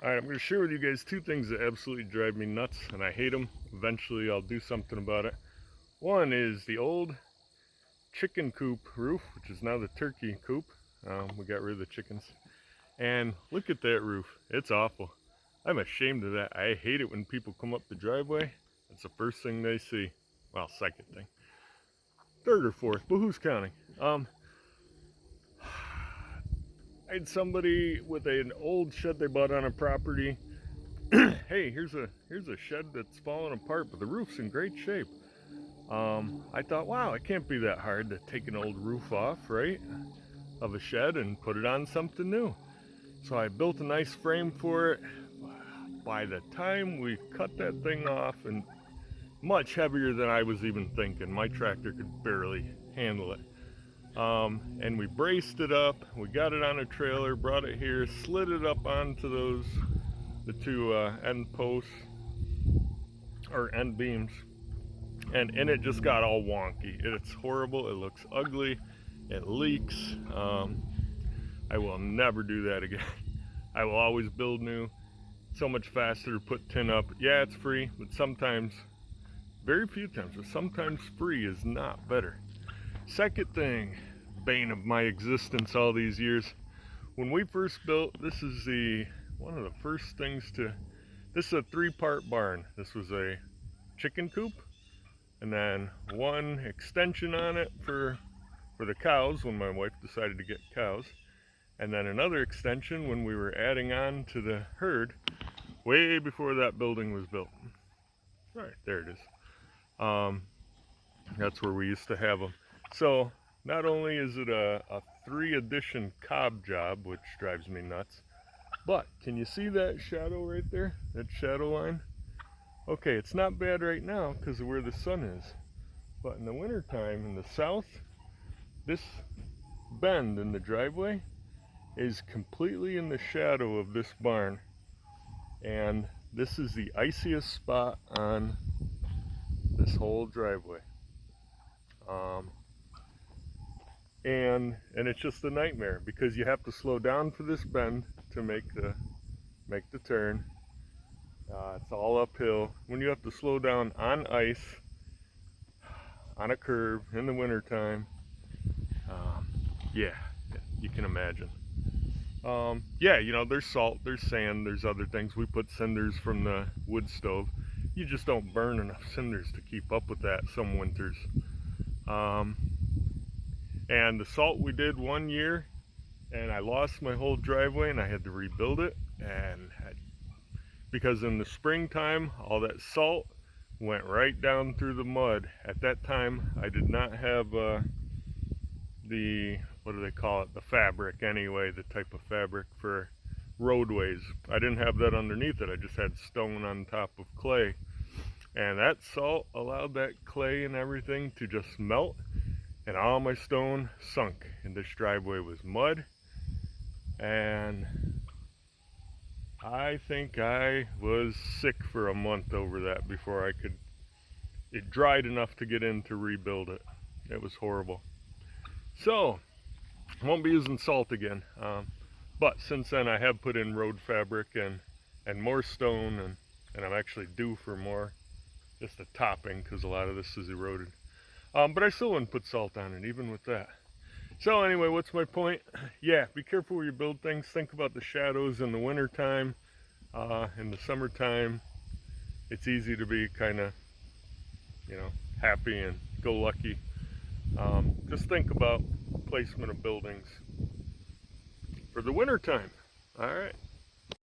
Alright, I'm going to share with you guys two things that absolutely drive me nuts, and I hate them. Eventually I'll do something about it. One is the old chicken coop roof, which is now the turkey coop. We got rid of the chickens. And look at that roof. It's awful. I'm ashamed of that. I hate it when people come up the driveway. That's the first thing they see. Well, second thing. Third or fourth, but who's counting? I had somebody with an old shed they bought on a property. Hey, here's a shed that's falling apart, but the roof's in great shape. I thought, wow, it can't be that hard to take an old roof off, right, of a shed and put it on something new. So I built a nice frame for it. By the time we cut that thing off, and much heavier than I was even thinking, my tractor could barely handle it. And we braced it up, we got it on a trailer, brought it here, slid it up onto the two end posts, or end beams, and it just got all wonky. It's horrible, it looks ugly, it leaks. I will never do that again. I will always build new. So much faster to put tin up. Yeah, it's free, but sometimes, very few times, but sometimes free is not better. Second thing, bane of my existence all these years. When we first built, this is one of the first things this is a 3-part barn. This was a chicken coop, and then one extension on it for the cows when my wife decided to get cows, and then another extension when we were adding on to the herd way before that building was built. All right, there it is. That's where we used to have them. So not only is it a 3-addition cob job, which drives me nuts, but can you see that shadow right there? That shadow line? Okay, it's not bad right now because of where the sun is. But in the wintertime in the south, this bend in the driveway is completely in the shadow of this barn. And this is the iciest spot on this whole driveway. And it's just a nightmare because you have to slow down for this bend to make the turn. It's all uphill. When you have to slow down on ice, on a curve in the wintertime, yeah, you can imagine. Yeah, you know, there's salt, there's sand, there's other things. We put cinders from the wood stove. You just don't burn enough cinders to keep up with that some winters. And the salt we did one year, and I lost my whole driveway and I had to rebuild it. Because in the springtime, all that salt went right down through the mud. At that time, I did not have what do they call it? The fabric anyway, the type of fabric for roadways. I didn't have that underneath it. I just had stone on top of clay. And that salt allowed that clay and everything to just melt, and all my stone sunk. And this driveway was mud. And I think I was sick for a month over that before it dried enough to get in to rebuild it. It was horrible. So, won't be using salt again. But since then I have put in road fabric and more stone, and I'm actually due for more, just a topping because a lot of this is eroded. But I still wouldn't put salt on it, even with that. So anyway, what's my point? Yeah, be careful where you build things. Think about the shadows in the winter time. In the summertime, it's easy to be kind of, happy and go lucky. Just think about placement of buildings for the winter time. All right.